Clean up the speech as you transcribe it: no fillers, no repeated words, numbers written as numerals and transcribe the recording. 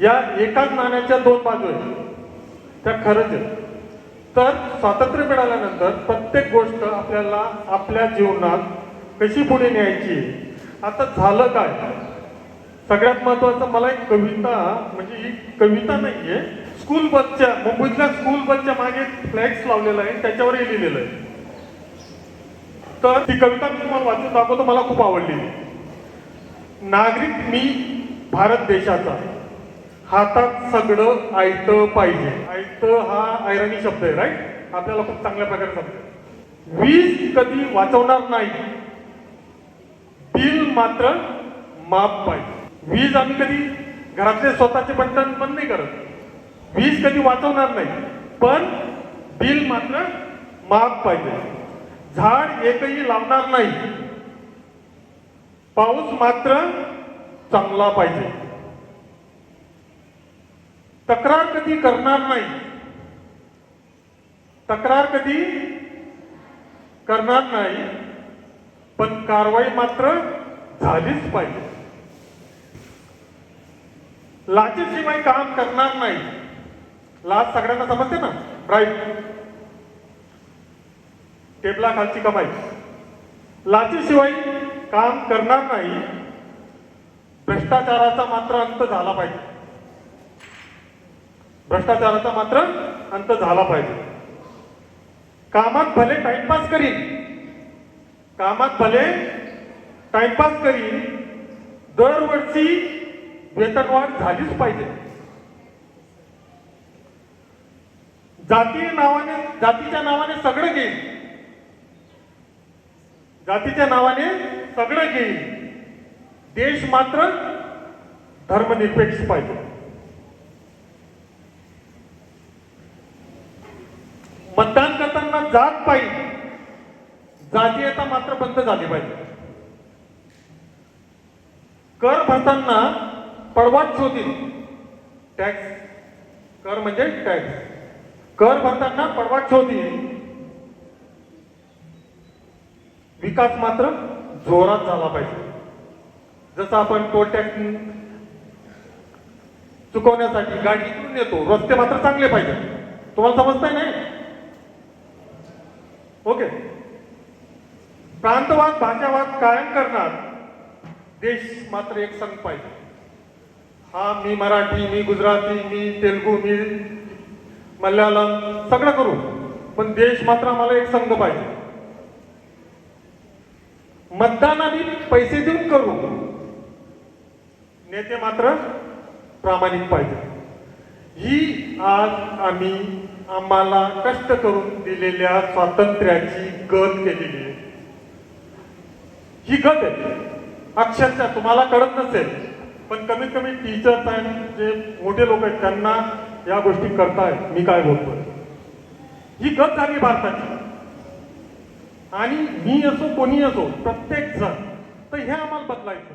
या एकाच नाण्याच्या दोन बाजू आहेत, त्या खरंच आहेत. तर स्वातंत्र्य मिळाल्यानंतर प्रत्येक गोष्ट आपल्याला आपल्या जीवनात कशी पुढे न्यायची. आता झालं काय, सगळ्यात महत्वाचं मला एक कविता, म्हणजे ही कविता नाहीये, स्कूल बसच्या, मुंबईतल्या स्कूल बसच्या मागे फ्लॅक्स लावलेला आहे, त्याच्यावरही लिहिलेलं आहे. तर ती कविता मी तुम्हाला वाचून दाखवतो, मला खूप आवडली. नागरिक मी भारत देशाचा, हातात सगळं आयतं पाहिजे. आयतं हा ऐराणी शब्द आहे, राईट, आपल्याला खूप चांगल्या प्रकारे समजेल. वीज कधी वाचवणार नाही, बिल मात्र माफ पाहिजे. वीज आम्ही कधी घरातले स्वतःचे बटन बंद नाही करत, वीज कधी वाचवणार नाही, पण बिल मात्र माफ पाहिजे. झाड एकही लावणार नाही, पाऊस मात्र चांगला पाहिजे. तक्रार कधी करणार नाही, तक्रार कधी करणार नाही, पण कारवाई मात्र झालीच पाहिजे. लाचेशिवाय काम करणार नाही. लाच सगळ्यांना समजते ना, राईट, टेबला खालची कमाई. लाचेशिवाय काम करणार नाही, भ्रष्टाचाराचा मात्र अंत झाला पाहिजे. भ्रष्टाचाराचा मात्र अंत झाला पाहिजे. कामात भले टाइमपास करीन, कामात भले टाइमपास करीन, दरवर्षी वेतनवाढ झालीच पाहिजे. जातीच्या नावाने सगळं घेईल, जातीच्या नावाने सगळं घेईल, देश मात्र धर्मनिरपेक्ष पाहिजे. मतदान करताना जात पाहिजे, जातीयता मात्र बंद झाली पाहिजे. कर भरताना पळवाट शोधील, टॅक्स, कर म्हणजे टॅक्स, कर भरताना पळवाट शोधील, विकास मात्र जोरात झाला पाहिजे. जसं आपण टोल टॅक्स चुकवण्यासाठी गाडी इकडून येतो, रस्ते मात्र चांगले पाहिजे. तुम्हाला समजतंय नाही? ओके. प्रांतवाद भाषावाद कायम करणार, देश मात्र एक संघ पाहिजे. हा मी मराठी, मी गुजराती, मी तेलुगू, मी मल्याळम सगळं करू, पण देश मात्र आम्हाला एक संघ पाहिजे. मतदान आम्ही पैसे देऊन करू, नेते मात्र प्रामाणिक पाहिजे. ही आज आम्हाला कष्ट करून दिलेल्या स्वातंत्र्याची गत केलेली आहे. ही गत आहे अक्षरशः, तुम्हाला कळत नसेल, पण कमीत कमी टीचर्स आणि जे मोठे लोक आहेत त्यांना या गोष्टी करताय मी काय बोलतोय. ही गत झाली भारताची, आणि मी असो कोणी असो प्रत्येक जण, तर हे आम्हाला बदलायचं.